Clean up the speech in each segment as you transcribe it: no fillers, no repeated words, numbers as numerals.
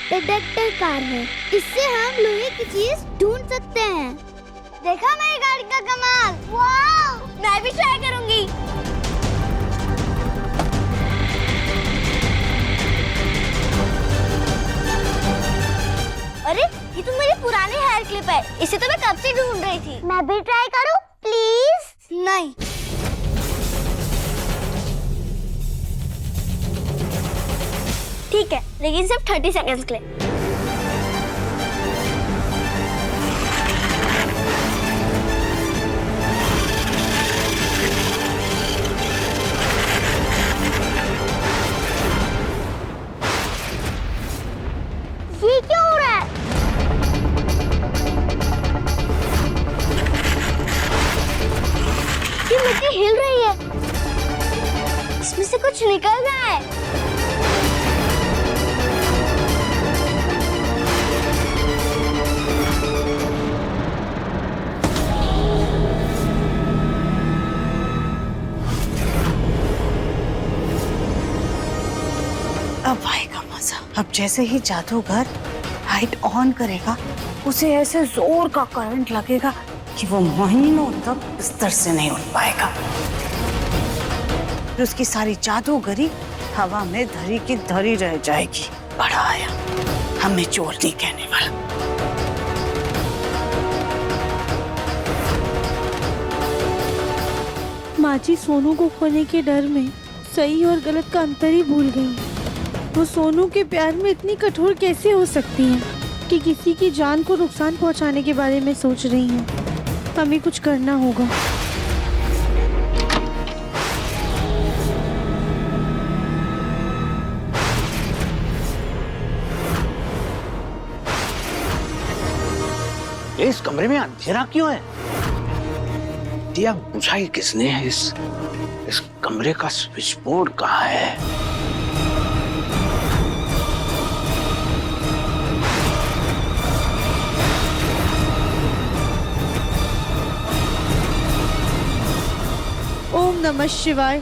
Detector car है। इससे हम लोहे की चीज ढूंढ सकते हैं। देखा मेरी गाड़ी का कमाल? वाह! मैं भी ट्राई करूंगी। अरे ये तो मेरी पुरानी हेयर क्लिप है। इसे तो मैं कब से ढूंढ रही थी। मैं भी ट्राई करूं प्लीज? नहीं। ठीक है, लेकिन सिर्फ 30 सेकंड्स के लिए। ये क्यों हो रहा है? ये मिट्टी हिल रही है। इसमें से कुछ निकल रहा है। अब आएगा मजा। अब जैसे ही जादूगर लाइट ऑन करेगा, उसे ऐसे जोर का करंट लगेगा कि वो महीनों तक बिस्तर से नहीं उठ पाएगा। फिर उसकी सारी जादूगरी हवा में धरी की धरी रह जाएगी। बड़ा आया, हमें चोर नहीं कहने वाला। माँ जी सोनू को खोने के डर में सही और गलत का अंतर ही भूल गई। वो सोनू के प्यार में इतनी कठोर कैसे हो सकती हैं कि किसी की जान को नुकसान पहुंचाने के बारे में सोच रही हैं। हमें कुछ करना होगा। इस कमरे में अंधेरा क्यों है? दिया बुझाई किसने है? इस कमरे का स्विच बोर्ड कहाँ है? ओम नमः शिवाय।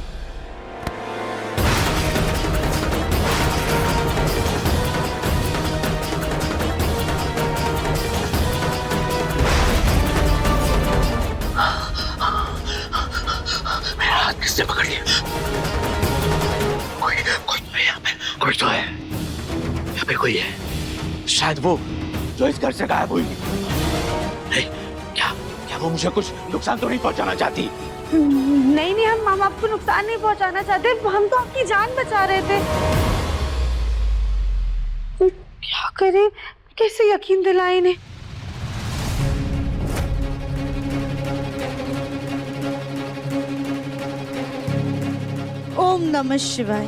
मेरा हाथ किसने पकड़ लिया? कोई तो है यहाँ पे। कोई तो है यहाँ पे। कोई है शायद, वो जो इस घर से गायब हुई। नहीं, क्या वो मुझे कुछ नुकसान तो नहीं पहुंचाना चाहती? नहीं, हम आपको नुकसान नहीं पहुंचाना चाहते। हम तो आपकी जान बचा रहे थे। क्या करें, कैसे यकीन दिलाए इन्हें? ओम नमः शिवाय।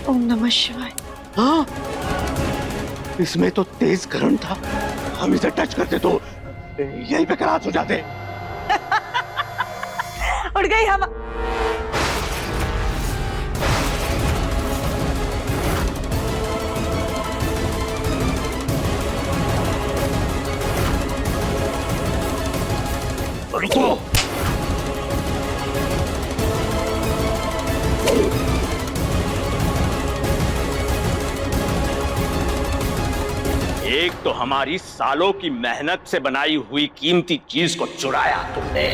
ओम नमः शिवाय। हाँ, इसमें तो तेज करंट था। हम इसे टच करते तो यहीं पे कराच हो जाते। उड़ गई हवा। रुको। एक तो हमारी सालों की मेहनत से बनाई हुई कीमती चीज को चुराया तुमने,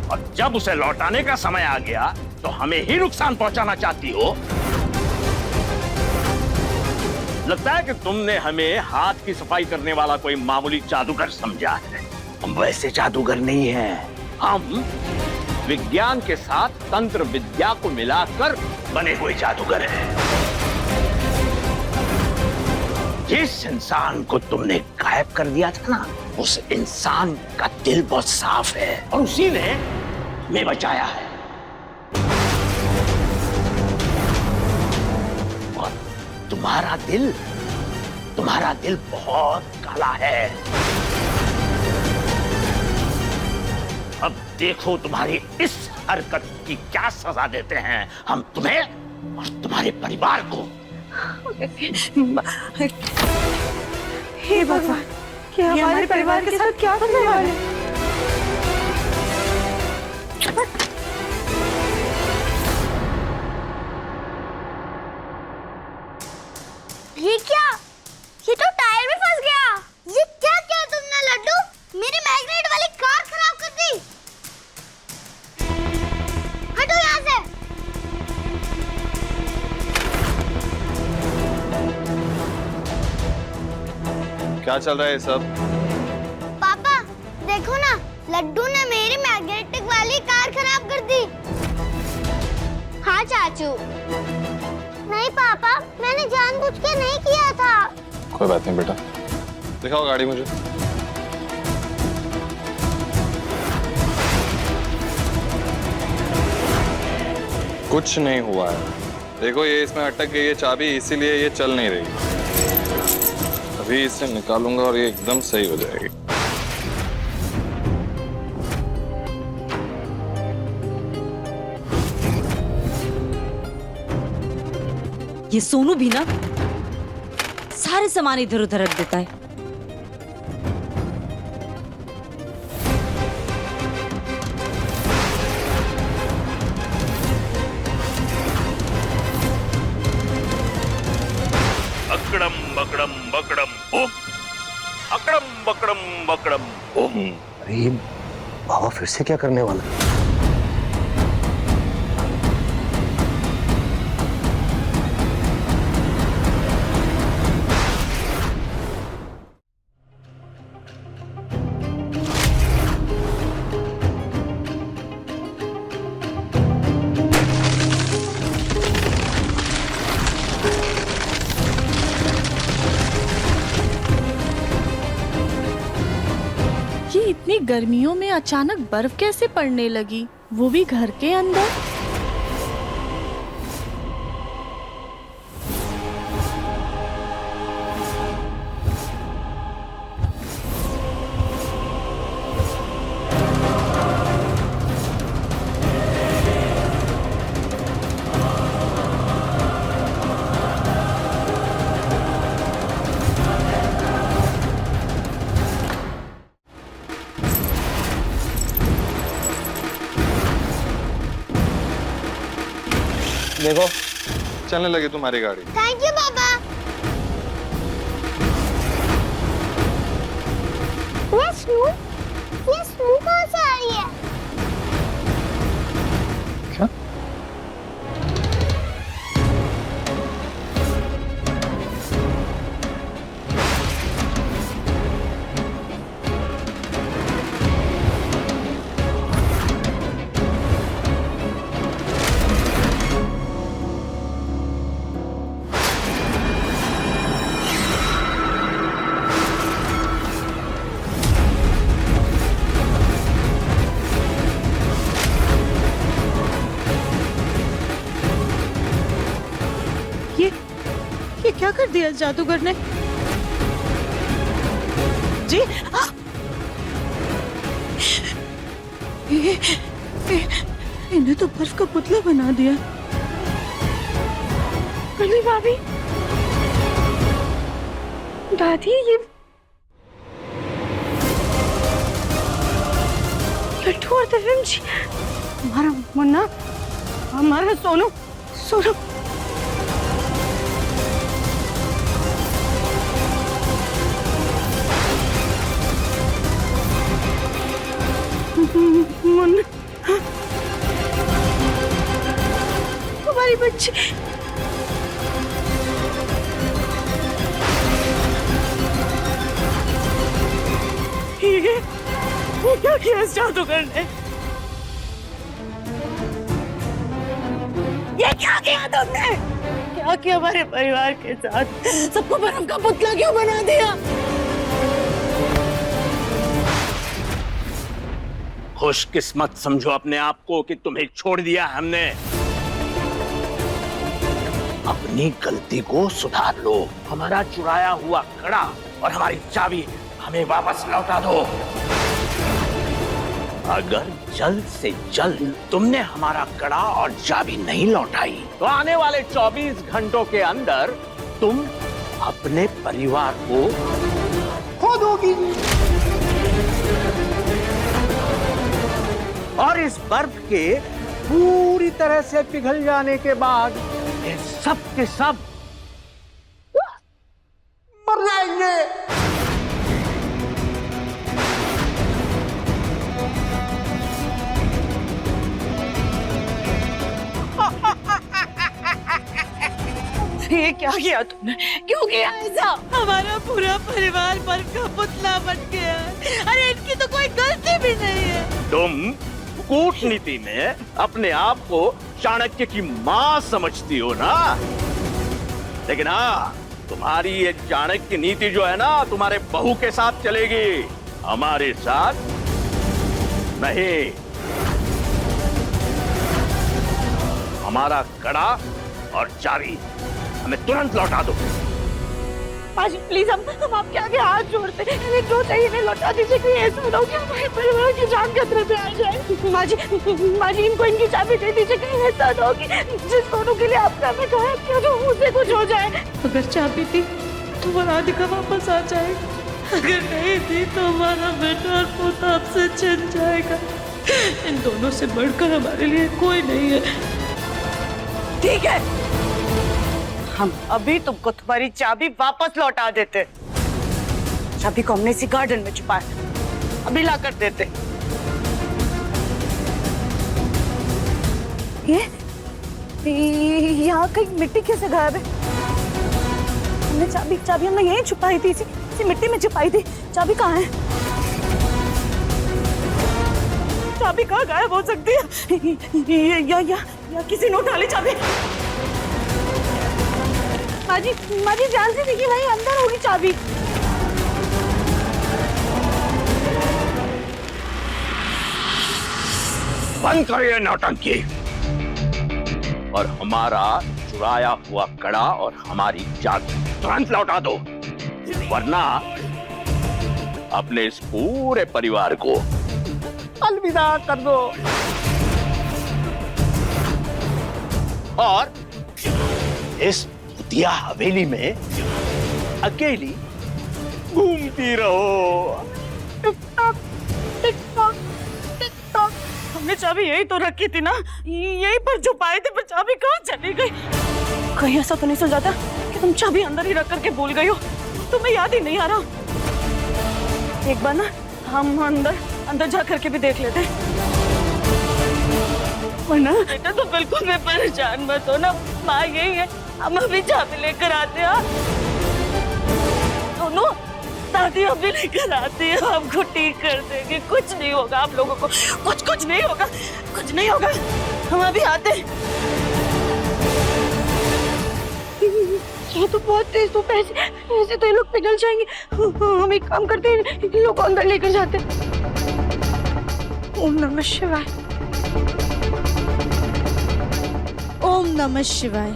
और जब उसे लौटाने का समय आ गया तो हमें ही नुकसान पहुंचाना चाहती हो। लगता है कि तुमने हमें हाथ की सफाई करने वाला कोई मामूली जादूगर समझा है। हम वैसे जादूगर नहीं हैं। हम विज्ञान के साथ तंत्र विद्या को मिलाकर बने हुए जादूगर हैं। जिस इंसान को तुमने गायब कर दिया था ना, उस इंसान का दिल बहुत साफ है और उसी ने हमें बचाया है। और तुम्हारा दिल बहुत काला है। अब देखो तुम्हारी इस हरकत की क्या सजा देते हैं हम तुम्हें और तुम्हारे परिवार को। हे भगवान, क्या हमारे परिवार के साथ क्या होने वाला है? ये क्या? ये तो टायर में फंस गया। ये क्या किया तुमने लड्डू? मेरी मैग्नेट वाली कार खराब कर दी। हटो यहाँ से। क्या चल रहा है ये सब? पापा देखो ना, लड्डू ने मेरी मैग्नेटिक वाली कार खराब कर दी। हाँ चाचू। नहीं पापा, मैंने जानबूझ के नहीं किया था। कोई बात नहीं बेटा, दिखाओ गाड़ी मुझे। कुछ नहीं हुआ है। देखो ये इसमें अटक गई है चाबी, इसीलिए ये चल नहीं रही। अभी इसे निकालूंगा और ये एकदम सही हो जाएगी। ये सोनू भी ना सारे सामान इधर उधर रख देता है। अकड़म बकड़म बकड़म ओम, अकड़म बकड़म बकड़म ओम। अरे ये बाबा फिर से क्या करने वाला है? इतनी गर्मियों में अचानक बर्फ कैसे पड़ने लगी, वो भी घर के अंदर? देखो चलने लगी तुम्हारी गाड़ी। थैंक यू पापा। ये स्नू कहाँ से आ रही है? क्या? ये क्या कर दिया जादूगर ने? जी इन्हें तो बर्फ का पुतला बना दिया। अली भाभी, दादी, ये लट्टू और तविम जी, हमारा मुन्ना, हमारा सोनू, सोनू मुन्ना, हमारी बच्ची। ये क्या किया इस जादूगर ने? ये क्या किया तुमने? क्या किया हमारे परिवार के साथ? सबको बर्फ का पुतला क्यों बना दिया? खुशकिस्मत समझो अपने आप को कि तुम्हें छोड़ दिया हमने। अपनी गलती को सुधार लो। हमारा चुराया हुआ कड़ा और हमारी चाबी हमें वापस लौटा दो। अगर जल्द से जल्द तुमने हमारा कड़ा और चाबी नहीं लौटाई तो आने वाले 24 घंटों के अंदर तुम अपने परिवार को खो दोगी। और इस बर्फ के पूरी तरह से पिघल जाने के बाद ये सब के सब मर जाएंगे। ये क्या किया तुमने? क्यों किया ऐसा? हमारा पूरा परिवार बर्फ का पुतला बन गया। अरे इनकी तो कोई गलती भी नहीं है। तुम कूटनीति में अपने आप को चाणक्य की मां समझती हो ना, लेकिन हाँ, तुम्हारी ये चाणक्य नीति जो है ना, तुम्हारे बहू के साथ चलेगी, हमारे साथ नहीं। हमारा कड़ा और चाबी हमें तुरंत लौटा दो। माजी प्लीज, हम आपके आगे हाथ जोड़ते हैं, इन्हें जो चाहिए इन्हें लौटा दीजिए। कहीं ऐसा ना हो कि हमारे परिवार की जान खतरे में आ जाए। माजी इनको इनकी चाबी दे दीजिए। कहीं ऐसा ना हो कि जिस सोनू के लिए आपने हमें कहा किया तो उसे कुछ हो जाए। अगर चाबी थी तो वो राधिका वापस आ जाएगी, अगर नहीं थी तो हमारा बेटा और पोता आपसे छिन जाएगा। इन दोनों से बढ़कर हमारे लिए कोई नहीं है। ठीक है, हम अभी तुमको तुम्हारी चाबी वापस लौटा देते। चाबी को हमने इसी गार्डन में छुपाया, अभी ला कर देते। ये यहाँ कहीं मिट्टी कैसे गायब है? हमने चाबी हमने यहीं छुपाई थी, इसी मिट्टी में छुपाई थी। चाबी कहाँ है? चाबी कहाँ गायब हो सकती है? या किसी ने उठा ली चाबी। माजी ध्यान से देखिए, भाई अंदर होगी चाबी। बंद करिए नौटंकी और हमारा चुराया हुआ कड़ा और हमारी चाबी तुरंत लौटा दो, वरना अपने इस पूरे परिवार को अलविदा कर दो। और इस भूतिया हवेली में अकेली घूमती रहो। हमने चाबी यही तो रखी थी ना, यही पर छुपाई थी, पर चाबी कहाँ चली गई? कहीं ऐसा तो नहीं सोचा था कि तुम चाबी अंदर ही रख करके भूल गई हो? तुम्हें याद ही नहीं आ रहा? एक बार ना हम अंदर जा करके भी देख लेते। वरना बेटा तो बिल्कुल भी परेशान मत हो ना, माँ यही है, हम अभी चाबी लेकर आते हैं। दोनों दादी अभी लेकर आती है, आपको ठीक कर देंगे, कुछ नहीं होगा आप लोगों को, कुछ नहीं होगा, कुछ नहीं होगा, हम अभी आते। ये तो बहुत तेज धूप है, ऐसे तो ये लोग पिघल जाएंगे। हम एक काम करते हैं, इन लोग को अंदर लेकर जाते हैं। ओम नमः शिवाय। ओम नमः शिवाय।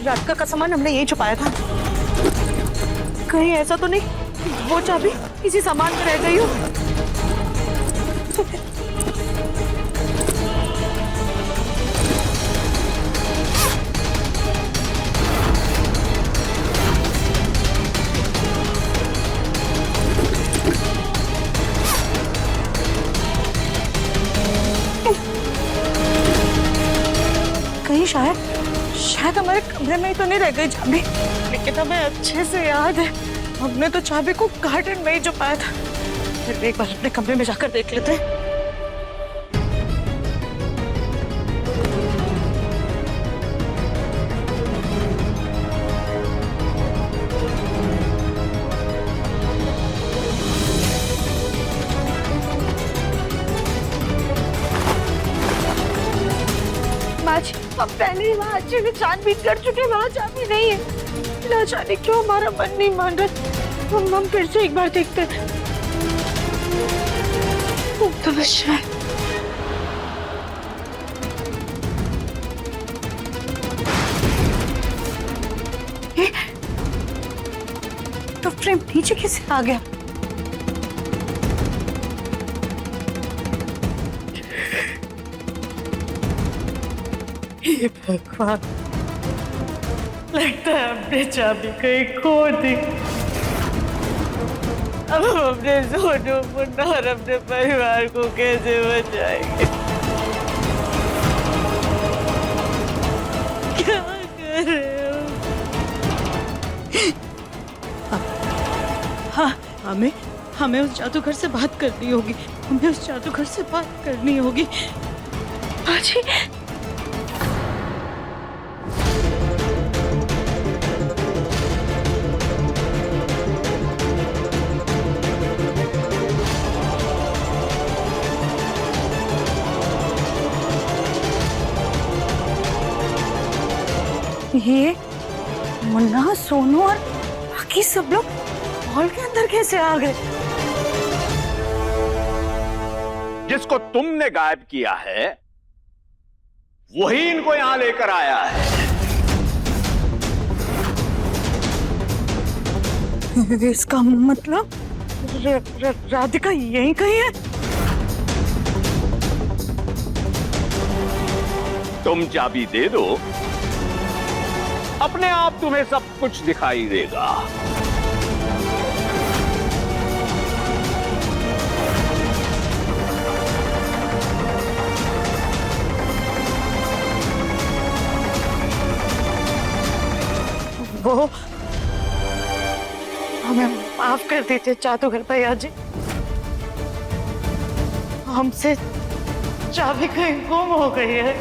राधिका का सामान हमने यही छुपाया था। कहीं ऐसा तो नहीं वो चाबी किसी सामान में रह गई हो? कहीं शायद हमारे कमरे में ही तो नहीं रह गई चाबी, लेकिन हमें अच्छे से याद है हमने तो चाबी को गार्डन में ही छुपाया था। फिर एक बार अपने कमरे में जाकर देख लेते हैं। हम पहले ही वहाँ अच्छे से छानबीन कर चुके, वहाँ चाबी नहीं है। ना जाने क्यों हमारा मन नहीं मान रहा। हम फिर से एक बार देखते हैं। नमस्कार। तो फ्रेम नीचे कैसे आ गया? हे भगवान, लगता है हमने चाबी कहीं खो दी। अब हम अपने सोनू, मुन्ना और अपने परिवार को कैसे बचाएंगे? क्या करें? हाँ, हमें उस जादूगर से बात करनी होगी। हमें उस जादूगर से बात करनी होगी। बाजी, ये मुन्ना, सोनू और बाकी सब लोग हॉल के अंदर कैसे आ गए? जिसको तुमने गायब किया है वही इनको यहां लेकर आया है। इसका मतलब राधिका यहीं कहीं है? तुम चाबी दे दो, अपने आप तुम्हें सब कुछ दिखाई देगा। वो हमें माफ कर दीजिए जादूगर भैया जी, हमसे चाबी कहीं गुम हो गई है।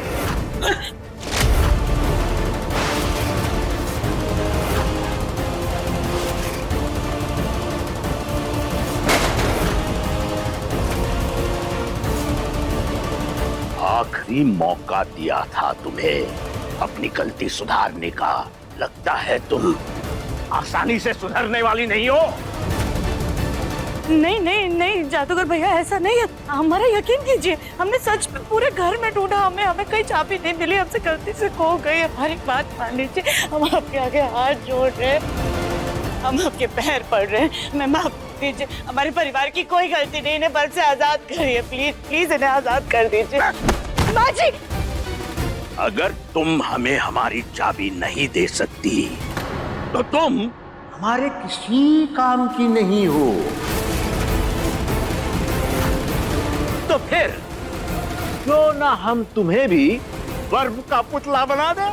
आखिरी मौका दिया था तुम्हें अपनी गलती सुधारने का। लगता है तुम आसानी से सुधरने वाली नहीं हो। नहीं नहीं नहीं जादूगर भैया, ऐसा नहीं है। हमारा यकीन कीजिए, हमने सच में पूरे घर में ढूंढा, हमें कहीं चाबी नहीं मिली, हमसे गलती से खो गई। हमारी बात मान लीजिए, हम आपके आगे हाथ जोड़ रहे हैं, हम आपके पैर पड़ रहे हैं, मैं माफ दीजिए। हमारे परिवार की कोई गलती नहीं, इन्हें बल से आजाद करिए, प्लीज प्लीज इन्हें आजाद कर दीजिए। बाजी, अगर तुम हमें हमारी चाबी नहीं दे सकती तो तुम हमारे किसी काम की नहीं हो। तो फिर क्यों ना हम तुम्हें भी वर्म का पुतला बना दें?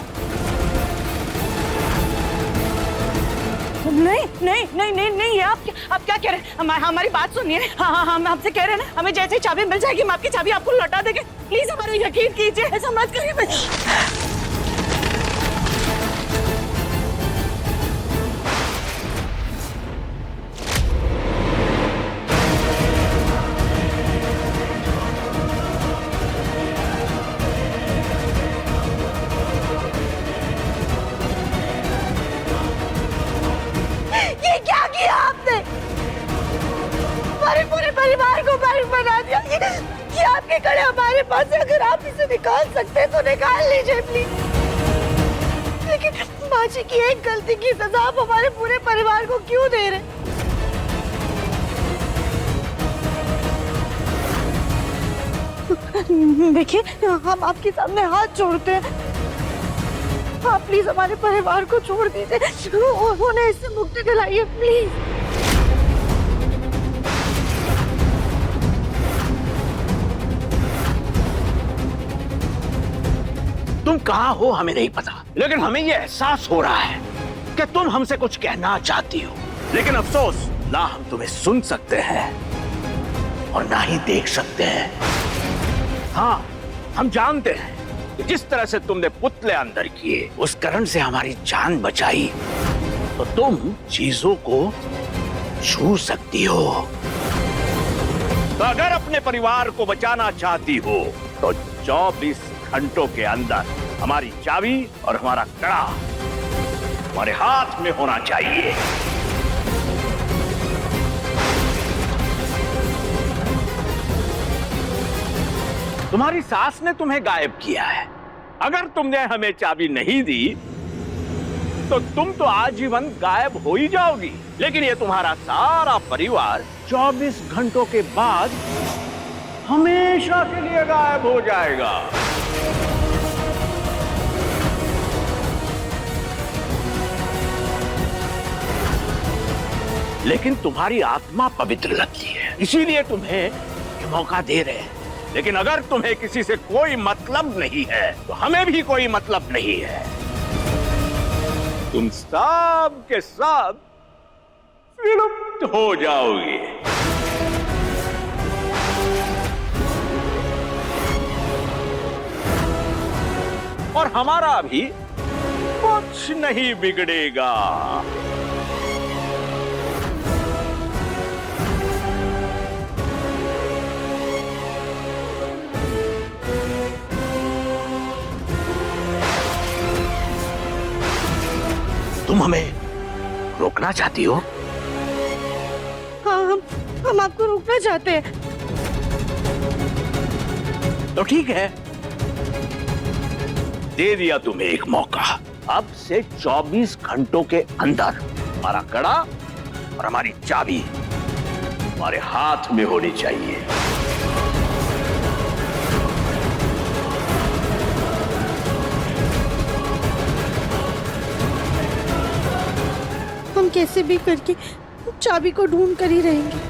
नहीं नहीं नहीं नहीं नहीं, ये आप क्या कह रहे हैं? हमारी बात सुनिए। हाँ, हम आपसे कह रहे हैं ना, हमें जैसे ही चाबी मिल जाएगी हम आपकी चाबी आपको लौटा देंगे। प्लीज हमारा यकीन कीजिए, ऐसा मत करिए। ये क्या किया आपने? हमारे पूरे परिवार को बाहर बना दिया। ये आपके कड़े हमारे पास है, अगर आप इसे निकाल सकते हैं तो निकाल लीजिए प्लीज। लेकिन बाजी की एक गलती की सजा आप हमारे पूरे परिवार को क्यों दे रहे? देखिए, हम आपके सामने हाथ जोड़ते हैं, आप प्लीज हमारे परिवार को छोड़ दीजिए, उन्हें इससे मुक्ति दिलाइए प्लीज। तुम कहाँ हो हमें नहीं पता, लेकिन हमें यह एहसास हो रहा है कि तुम हमसे कुछ कहना चाहती हो। लेकिन अफसोस, ना हम तुम्हें सुन सकते हैं और ना ही देख सकते हैं। हाँ, हम जानते हैं कि जिस तरह से तुमने पुतले अंदर किए, उस कारण से हमारी जान बचाई, तो तुम चीजों को छू सकती हो। तो अगर अपने परिवार को बचाना चाहती हो तो 24 घंटों के अंदर हमारी चाबी और हमारा कड़ा हमारे हाथ में होना चाहिए। तुम्हारी सास ने तुम्हें गायब किया है। अगर तुमने हमें चाबी नहीं दी तो तुम तो आजीवन गायब हो ही जाओगी। लेकिन ये तुम्हारा सारा परिवार 24 घंटों के बाद हमेशा के लिए गायब हो जाएगा। लेकिन तुम्हारी आत्मा पवित्र लगती है, इसीलिए तुम्हें ये मौका दे रहे हैं। लेकिन अगर तुम्हें किसी से कोई मतलब नहीं है तो हमें भी कोई मतलब नहीं है। तुम सब के सब विलुप्त हो जाओगे। और हमारा भी कुछ नहीं बिगड़ेगा। तुम हमें रोकना चाहती हो? हाँ, हम आपको रोकना चाहते हैं। तो ठीक है, दे दिया तुम्हें एक मौका। अब से 24 घंटों के अंदर हमारा कड़ा और हमारी चाबी हमारे हाथ में होनी चाहिए। हम कैसे भी करके चाबी को ढूंढ कर ही रहेंगे।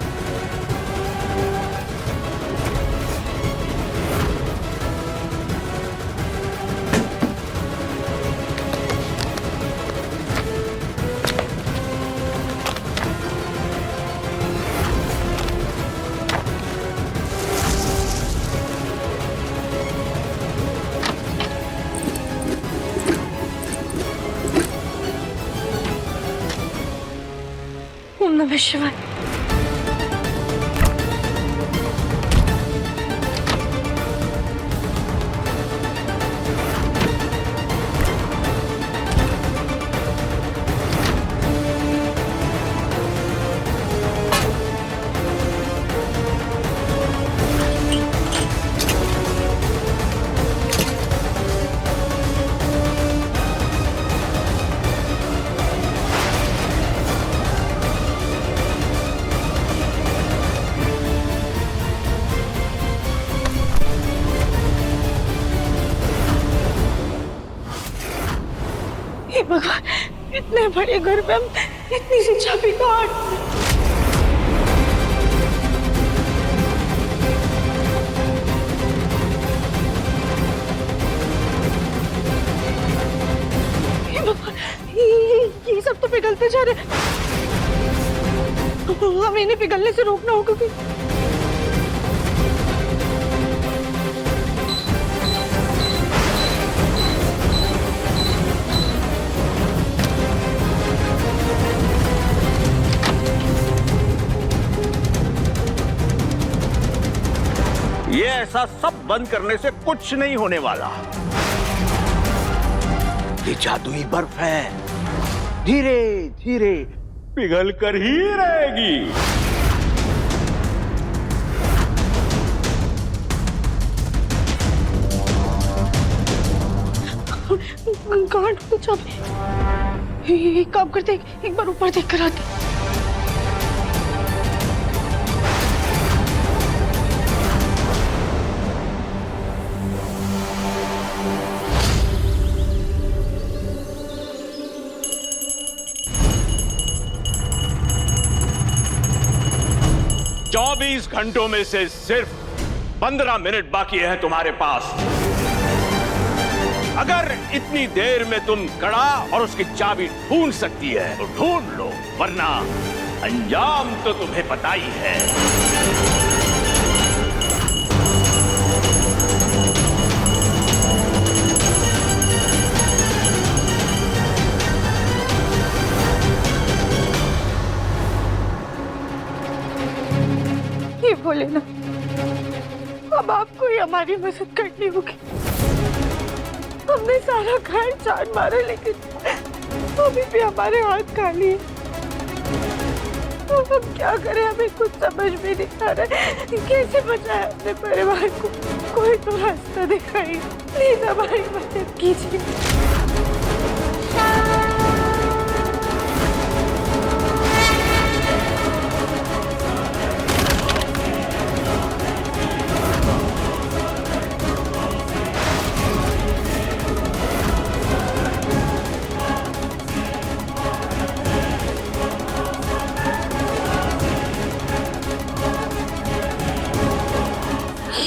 ओम नमः शिवाय। हे भगवान, इतने बड़े घर में हम इतनी सी चाबी कहाँ? हे भगवान, ये सब तो पिघलते जा रहे। हमें इन्हें पिघलने से रोकना होगा कि ये ऐसा सब बंद करने से कुछ नहीं होने वाला। ये जादुई बर्फ है, धीरे धीरे पिघल कर ही रहेगी। कहाँ ढूंढे चाबी? एक काम करते, एक बार ऊपर देख कर आते। चौबीस घंटों में से सिर्फ 15 मिनट बाकी है तुम्हारे पास। अगर इतनी देर में तुम कड़ा और उसकी चाबी ढूंढ सकती है तो ढूंढ लो, वरना अंजाम तो तुम्हें पता ही है। ये बोले ना, अब आपको ही हमारी मदद करनी होगी। हमने सारा घर जान मारा, लेकिन अभी भी हमारे हाथ खाली है। हम क्या करें, हमें कुछ समझ में नहीं आ रहा है। कैसे बचाए अपने परिवार को? कोई तो रास्ता दिखाइए, प्लीज हमारी मदद कीजिए।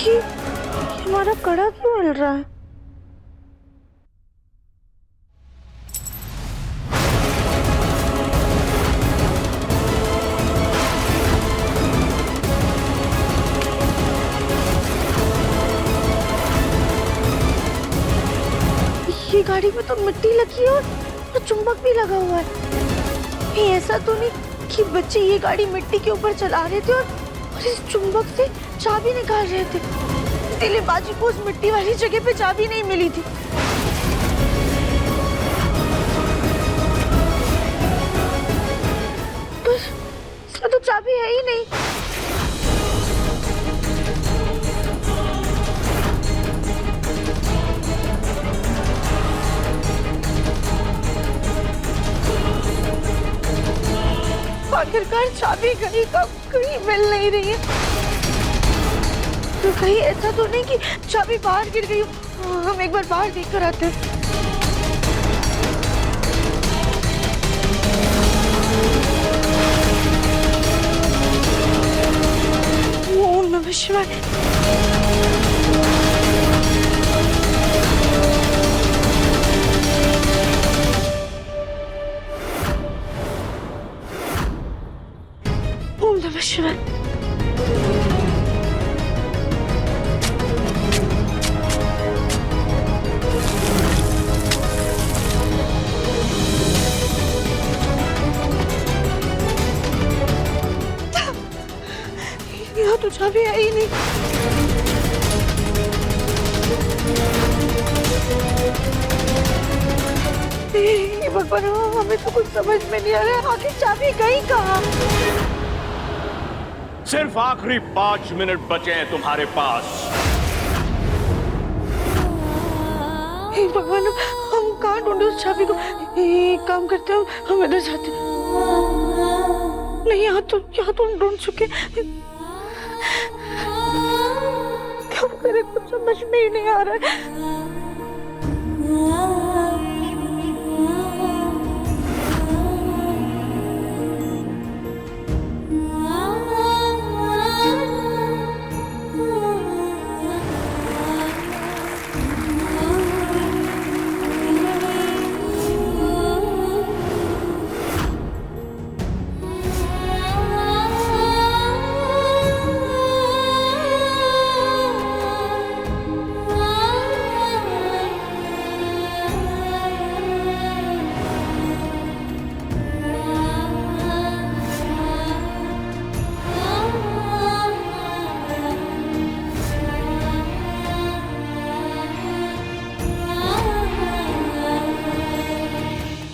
ये हमारा कड़ा क्यों हिल रहा है? ये गाड़ी में तो मिट्टी लगी है और चुंबक भी लगा हुआ है। कहीं ऐसा तो नहीं कि बच्चे ये गाड़ी मिट्टी के ऊपर चला रहे थे और इस चुंबक से चाबी निकाल रहे थे, इसलिए बाजी को उस मिट्टी वाली जगह पे चाबी नहीं मिली थी। पर इसमें तो चाबी है ही नहीं। आखिरकार चाबी गई कब, कहीं मिल नहीं रही है। तो कहीं ऐसा तो नहीं कि चाबी बाहर गिर गई हो? हम एक बार बाहर देख कर आते हैं। ओम नमः शिवाय। ओम नमः शिवाय। यहाँ तो चाबी है ही नहीं। हे भगवान, हमें तो कुछ समझ में नहीं आ रहा है, आखिर चाबी गई कहाँ? सिर्फ आखिरी 5 मिनट बचे हैं तुम्हारे पास। हे भगवान, हम कहाँ ढूंढे उस चाबी को? एक काम करते हैं, हम इधर जाते हैं। नहीं, यहाँ तो हम ढूंढ चुके। क्या करें, कुछ समझ में ही नहीं आ रहा है।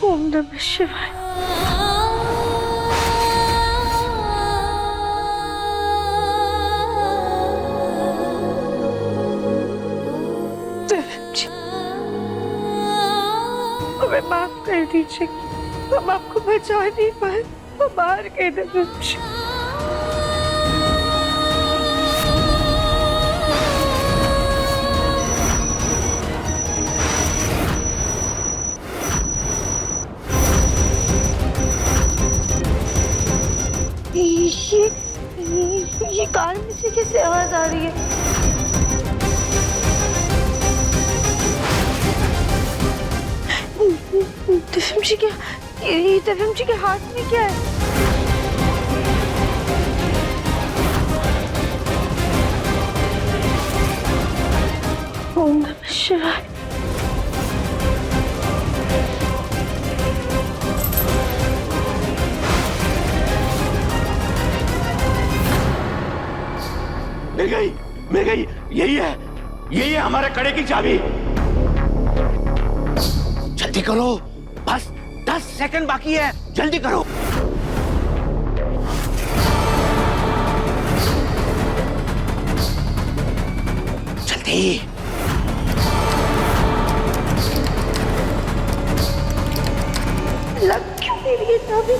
ओम नमः शिवाय। हमें माफ कर दीजिए, हम आपको बचा नहीं पाए, हम बाहर गए थे। ये कार में से कैसे आवाज आ रही है? दिव्यम जी क्या, ये दिव्यम जी के हाथ में क्या है? ओम नमः शिवाय। मिल गई, यही है हमारे कड़े की चाबी। जल्दी करो, बस 10 सेकंड बाकी है, जल्दी करो। थी। लग क्यों नहीं रही है चाबी?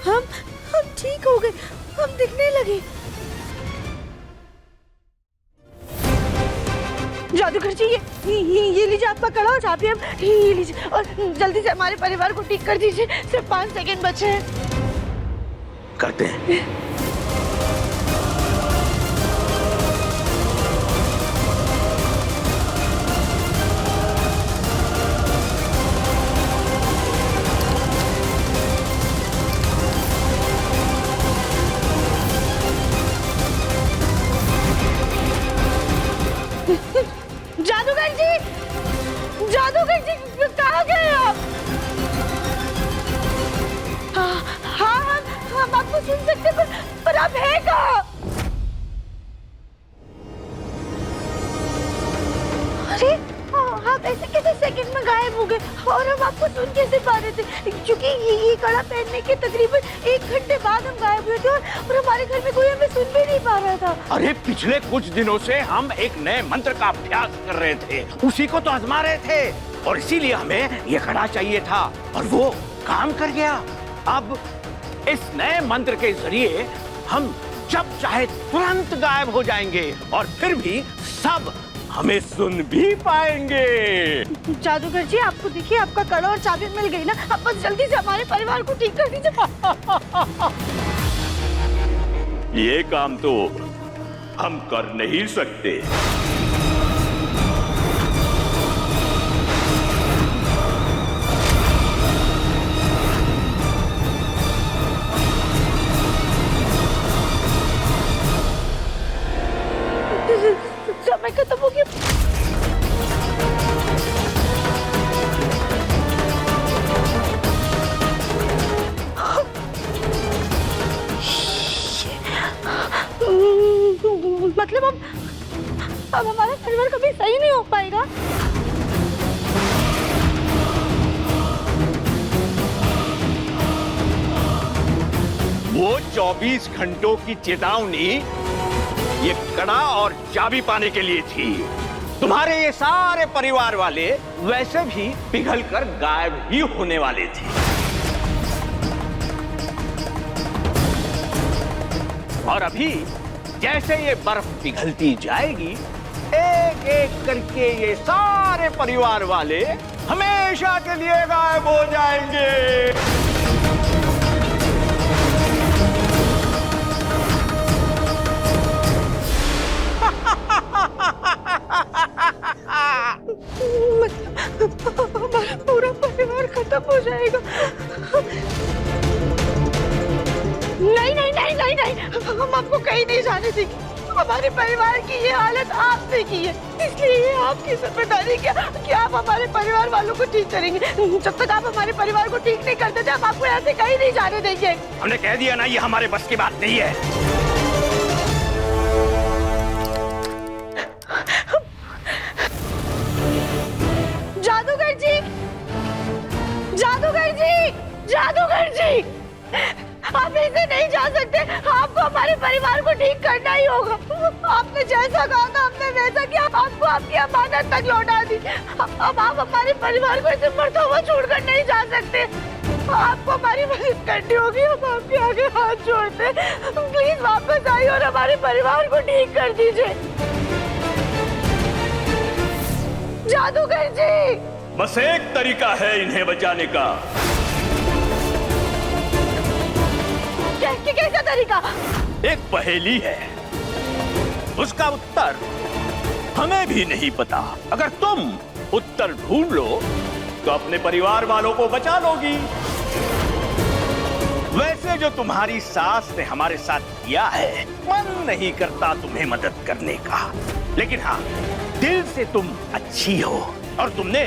हम ठीक हो गए, हम दिखने लगे। जादूगर जी, ये लीजिए आपका कड़ा और चाबी। हम ये लीजिए और जल्दी से हमारे परिवार को ठीक कर दीजिए। सिर्फ 5 सेकंड बचे हैं। करते हैं। जादूगर जी, जादूगर जी कहाँ गए आप? हाँ, हम आपको सुन सकते पर आप हैं कहाँ? अरे आप ऐसे कैसे सेकंड में गायब हो गए और हम आपको सुन कैसे पा रहे थे? क्योंकि ये कड़ा पहनने के तकरीबन 1 घंटे बाद हम गायब हुए थे और हमारे घर में कोई हमें सुन भी नहीं पा रहा था। अरे पिछले कुछ दिनों से हम एक नए मंत्र का अभ्यास कर रहे थे, उसी को तो आजमा रहे थे और इसीलिए हमें ये कड़ा चाहिए था और वो काम कर गया। अब इस नए मंत्र के जरिए हम जब चाहे तुरंत गायब हो जाएंगे और फिर भी सब हमें सुन भी पाएंगे। जादूगर जी, आपको देखिए आपका कड़ा और चाबी मिल गई ना। आप बस जल्दी से हमारे परिवार को ठीक कर दीजिए। ये काम तो हम कर नहीं सकते। समय खत्म हो गया। मतलब अब हमारा परिवार कभी सही नहीं हो पाएगा। वो 24 घंटों की चेतावनी ये कड़ा और चाबी पाने के लिए थी। तुम्हारे ये सारे परिवार वाले वैसे भी पिघलकर गायब ही होने वाले थे और अभी जैसे ये बर्फ पिघलती जाएगी, एक एक करके ये सारे परिवार वाले हमेशा के लिए गायब हो जाएंगे। हमारा पूरा परिवार खत्म हो जाएगा। नहीं नहीं नहीं नहीं नहीं, हम आपको कहीं नहीं जाने देंगे। हमारे परिवार की ये हालत आपने की है, इसलिए ये आपकी जिम्मेदारी क्या कि आप हमारे परिवार वालों को ठीक करेंगे। जब तक आप हमारे परिवार को ठीक नहीं करते थे, हम आपको ऐसे कहीं नहीं जाने देंगे। हमने कह दिया ना, ये हमारे बस की बात नहीं है। जादूगर जी, जादूगर जी, जादूगर जी, आप ऐसे नहीं जा सकते। आपको हमारे परिवार को ठीक करना ही होगा। आपने जैसा कहा था हमने वैसा किया। आपको आपकी अमानत तक लौटा दी। अब आप हमारे परिवार को ऐसे मरता हुआ छोड़कर नहीं जा सकते। आपको हमारी मदद करनी होगी। हम आपके आगे हाथ जोड़ते, प्लीज वापस आइए और हमारे परिवार को ठीक कर दीजिए। जादूगर जी, बस एक तरीका है इन्हें बचाने का। कैसा तरीका? एक पहेली है, उसका उत्तर हमें भी नहीं पता। अगर तुम उत्तर ढूंढ लो तो अपने परिवार वालों को बचा लोगी। वैसे जो तुम्हारी सास ने हमारे साथ किया है, मन नहीं करता तुम्हें मदद करने का, लेकिन हाँ, दिल से तुम अच्छी हो और तुमने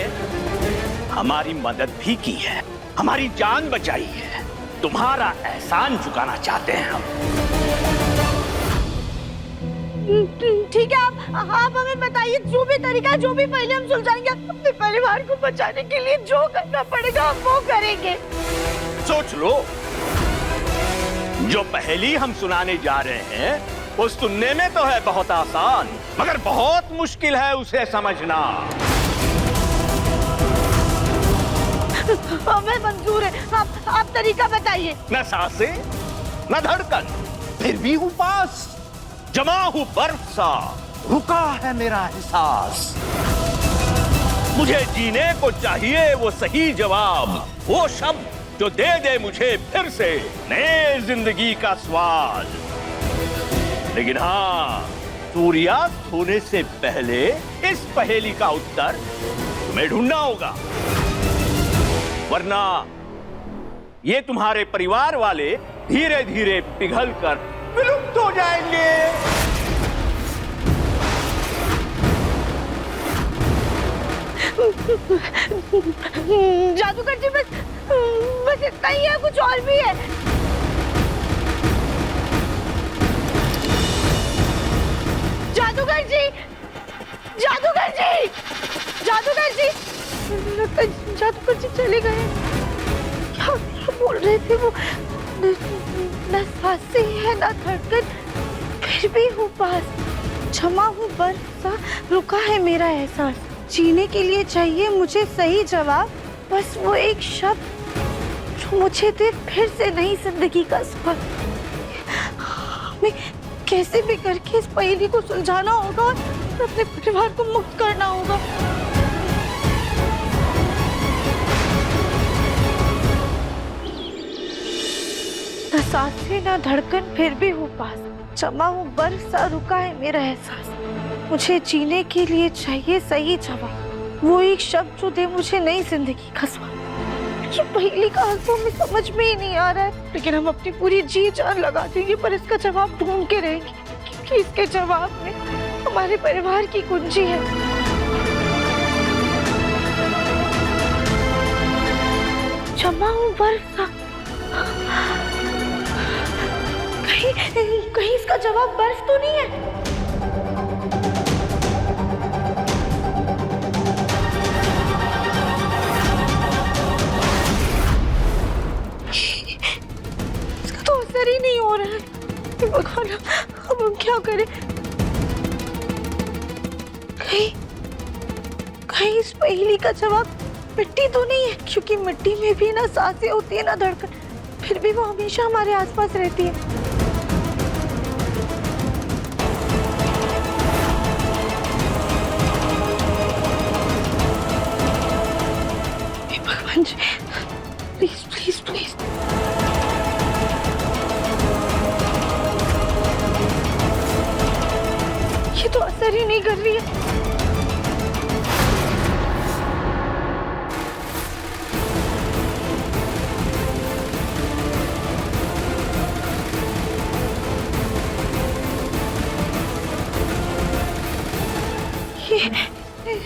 हमारी मदद भी की है, हमारी जान बचाई है। तुम्हारा एहसान चुकाना चाहते हैं हम। ठीक है, आप हमें बताइए, जो भी तरीका, जो भी पहले हम सुलझाएंगे। अपने परिवार को बचाने के लिए जो करना पड़ेगा हम वो करेंगे। सोच लो, जो पहेली हम सुनाने जा रहे हैं वो सुनने में तो है बहुत आसान, मगर बहुत मुश्किल है उसे समझना। हमें मंजूर है, आप तरीका बताइए। न सांसें न धड़कन, फिर भी हूं पास, जमा हूं बर्फ सा, रुका है मेरा एहसास। मुझे जीने को चाहिए वो सही जवाब, वो शब्द जो दे दे मुझे फिर से नए जिंदगी का स्वाद। लेकिन हाँ, सूर्यास्त होने से पहले इस पहेली का उत्तर तुम्हें ढूंढना होगा, वरना ये तुम्हारे परिवार वाले धीरे धीरे पिघलकर विलुप्त हो जाएंगे। जादूगर जी, बस इतना ही है, कुछ और भी है? जादूगर जी, जादूगर जी, जादूगर जी, लगता है जादूगर जी चले गए। क्या बोल रहे थे वो? न सांसें है न धड़कन, फिर भी हूँ पास, जमा हूँ बर्फ सा, रुका है मेरा एहसास। जीने के लिए चाहिए मुझे सही जवाब, बस वो एक शब्द जो मुझे दे फिर से नई जिंदगी का स्वाद। हमें कैसे भी करके इस पहेली को सुलझाना होगा और अपने परिवार को मुक्त करना होगा। न सांसें न धड़कन, फिर भी हूँ पास, जमा हूँ बर्फ सा, रुका है मेरा एहसास। मुझे जीने के लिए चाहिए सही जवाब, वो एक शब्द जो दे मुझे नई जिंदगी का स्वाद। ये पहेली का हल तो हमें समझ में ही नहीं आ रहा है, लेकिन हम अपनी पूरी जी जान लगा देंगे, पर इसका जवाब ढूंढ के रहेंगे, क्योंकि इसके जवाब में हमारे परिवार की कुंजी है। जमा हूँ बर्फ सा, कहीं इसका जवाब बर्फ तो नहीं है? इसका तो असर ही नहीं हो रहा है। भगवान, अब हम क्या करें? कहीं इस पहेली का जवाब मिट्टी तो नहीं है, क्योंकि मिट्टी में भी ना सांसें होती है ना धड़कन, फिर भी वो हमेशा हमारे आसपास रहती है। भगवान जी, प्लीज प्लीज प्लीज। ये तो असर ही नहीं कर रही है।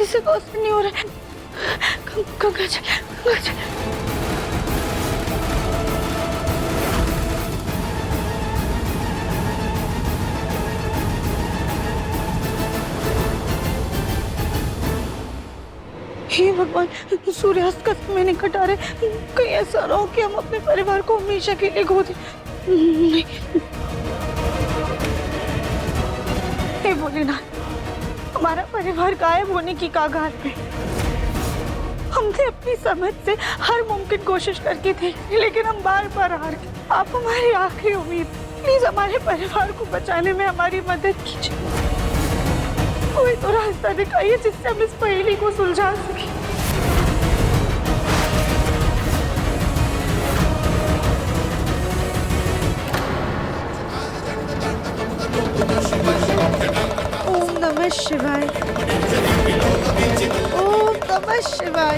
इसे तो असर नहीं हो रहा है। गंगा चल, गंगा चल। हे भगवान, सूर्यास्त का समय निकट आ रहे, कहीं ऐसा ना हो कि हम अपने परिवार को हमेशा के लिए खो दें। नहीं, हे भोलेनाथ, हमारा परिवार गायब होने की कगार पे। हमने अपनी समझ से हर मुमकिन कोशिश करके देखी, लेकिन हम बार बार हार गए। आप हमारी आखिरी उम्मीद, प्लीज हमारे परिवार को बचाने में हमारी मदद कीजिए। कोई तो रास्ता दिखाइए जिससे हम इस पहेली को सुलझा सकें। ओम नमः शिवाय। ओम नमः शिवाय।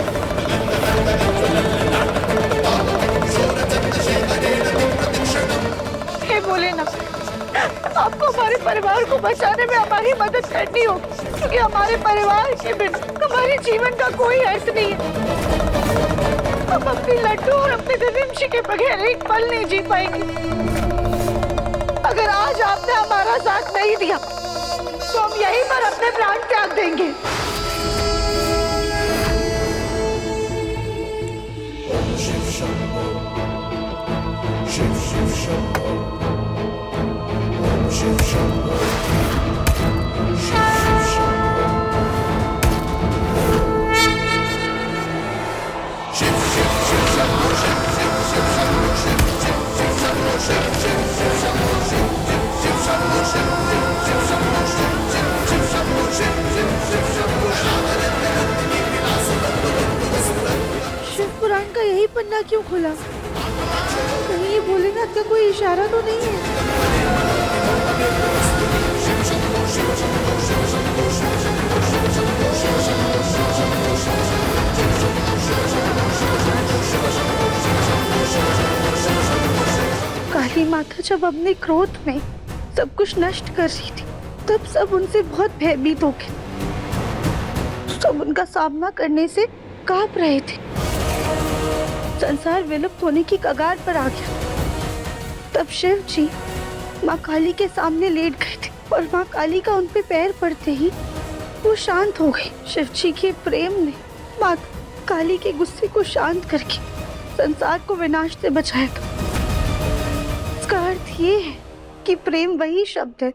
हे भोलेनाथ, आपको हमारे परिवार को बचाने में हमारी मदद करनी होगी, क्योंकि हमारे परिवार के बिना हमारे जीवन का कोई अर्थ नहीं है। हम अपनी लड्डू और अपने दिव्यंशी के बगैर एक पल नहीं जी पाएंगे। अगर आज आपने हमारा साथ नहीं दिया तो हम यहीं पर अपने प्राण त्याग देंगे। शिव पुराण का यही पन्ना क्यों खुला? कहीं ये भोलेनाथ का कोई इशारा तो नहीं है? काली माता जब अपने क्रोध में सब कुछ नष्ट कर रही थी, तब सब उनसे बहुत भयभीत हो गए। सब उनका सामना करने से कांप रहे थे। संसार विलुप्त होने की कगार पर आ गया। तब शिव जी माँ काली के सामने लेट गए थे और माँ काली का उन पे पैर पड़ते ही वो शांत हो गई। शिव जी के प्रेम ने माँ काली के गुस्से को शांत करके संसार को विनाश से बचाएगा। इसका अर्थ ये है कि प्रेम वही शब्द है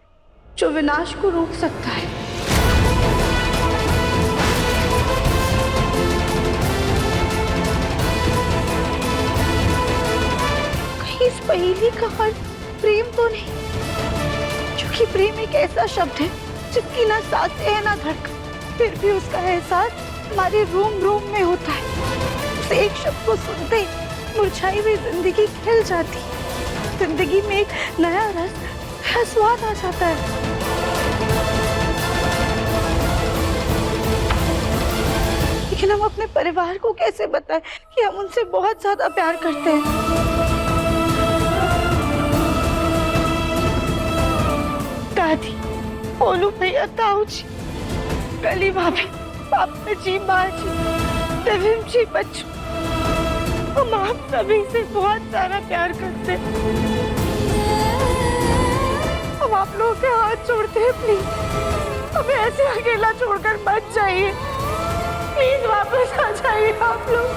जो विनाश को रोक सकता है। कहीं इस पहेली का अर्थ प्रेम तो नहीं, क्योंकि प्रेम एक ऐसा शब्द है जिसकी ना सांसें है ना धड़कन, फिर भी उसका एहसास हमारे रोम रोम में होता है। उस एक शब्द को सुनते ही मुरझाई हुई जिंदगी खिल जाती है। जिंदगी में एक नया रस, नया स्वाद आ जाता है। लेकिन हम अपने परिवार को कैसे बताएं कि हम उनसे बहुत ज्यादा प्यार करते हैं? दादी, बोलू भैया, ताऊ जी, कली भाभी, पापा जी, माँ जी, देविम जी, बच्चों, हम आप सभी से बहुत सारा प्यार करते हैं। हम आप लोगों के हाथ जोड़ते हैं, प्लीज हमें ऐसे अकेला छोड़कर मत जाइए। प्लीज वापस आ जाइए आप लोग।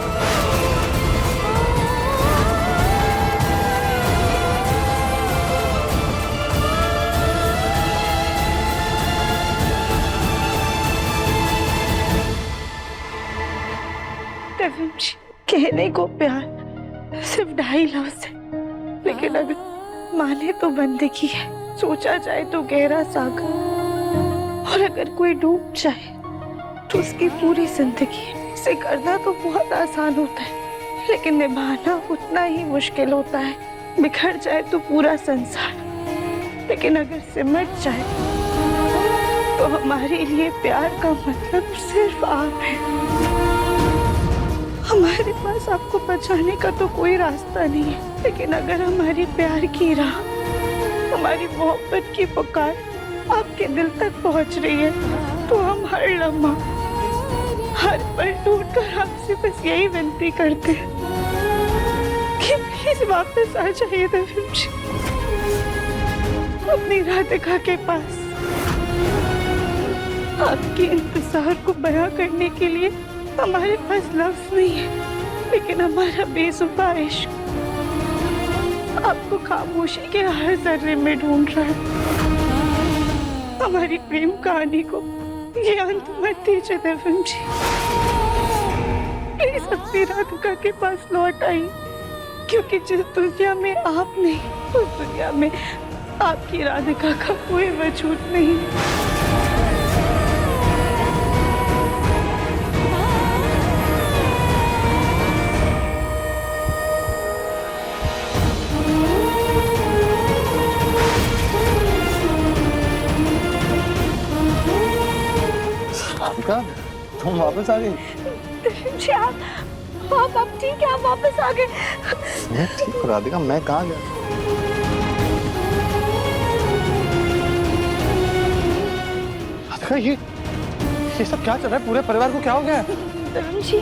कहने को प्यार सिर्फ 2.5 लफ्ज़ है, लेकिन अगर माने तो बंदगी है, सोचा जाए तो गहरा सागर, और अगर कोई डूब जाए तो उसकी पूरी जिंदगी। इसे करना तो बहुत आसान होता है, लेकिन निभाना उतना ही मुश्किल होता है। बिखर जाए तो पूरा संसार, लेकिन अगर सिमट जाए तो हमारे लिए प्यार का मतलब सिर्फ आप है। हमारे पास आपको बचाने का तो कोई रास्ता नहीं है, लेकिन अगर हमारी प्यार की राह, हमारी मोहब्बत की पुकार आपके दिल तक पहुंच रही है, तो हम हर लम्हा, हर पल ढूंढकर आपसे बस यही विनती करते हैं कि प्लीज वापस आ जाइए देविम जी, अपनी राधिका के पास। आपके इंतजार को बयां करने के लिए हमारे पास लफ्ज नहीं है, लेकिन हमारा बेसुबा इश्क आपको खामोशी के हर जर्रे में ढूंढ रहा है। हमारी प्रेम कहानी को ये अंत मत दीजिए देविम जी, प्लीज अपनी राधिका के पास लौट आइए, क्योंकि जिस दुनिया में आप नहीं, उस दुनिया में आपकी राधिका का कोई वजूद नहीं। राधिका तुम वापस आ गई? जी आप ठीक है, आप वापस आ गए। मैं ठीक हूँ राधिका, मैं कहाँ गया? राधिका ये सब क्या चल रहा है? पूरे परिवार को क्या हो गया है? तरुण जी,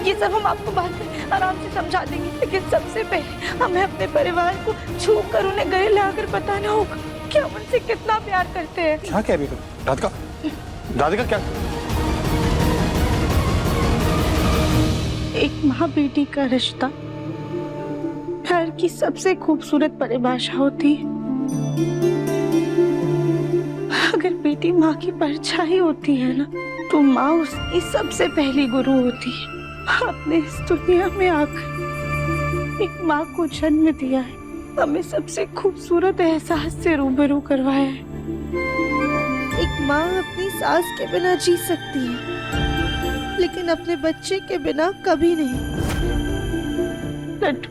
ये सब हम आपको बाद में आराम से समझा देंगे, लेकिन सबसे पहले हमें अपने परिवार को छू कर उन्हें गले लगाकर बताना होगा कि हम उनसे कितना प्यार करते हैं। क्या कह रही तुम राधिका? राधिका क्या? एक माँ बेटी का रिश्ता प्यार की सबसे खूबसूरत परिभाषा होती है। अगर बेटी माँ की परछाई होती है ना, तो माँ उसकी सबसे पहली गुरु होती है। आपने इस दुनिया में आकर एक माँ को जन्म दिया है, हमें सबसे खूबसूरत एहसास से रूबरू करवाया है। एक माँ अपनी सास के बिना जी सकती है, लेकिन अपने बच्चे के बिना कभी नहीं। लड्डू,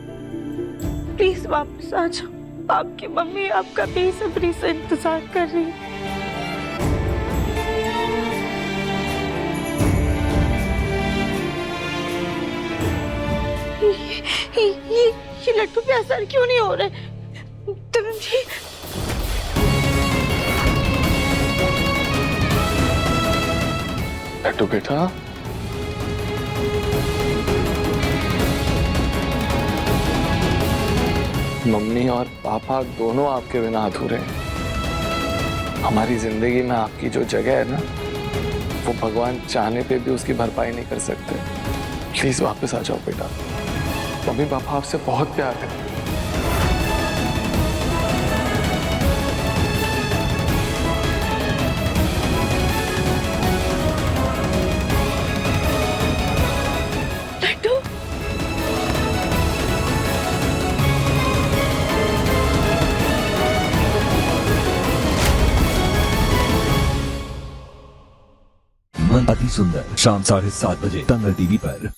प्लीज वापस आ जाओ। आपकी मम्मी आपका बेसब्री से इंतजार कर रही है। ये लड्डू पे असर क्यों नहीं हो रहा है? तरुण जी, लड्डू बेटा, मम्मी और पापा दोनों आपके बिना अधूरे हैं। हमारी जिंदगी में आपकी जो जगह है ना, वो भगवान चाहने पे भी उसकी भरपाई नहीं कर सकते। प्लीज वापस आ जाओ बेटा, मम्मी पापा आपसे बहुत प्यार करते हैं। लड्डू, मन अति सुंदर शाम 7:30 बजे दंगल टीवी पर।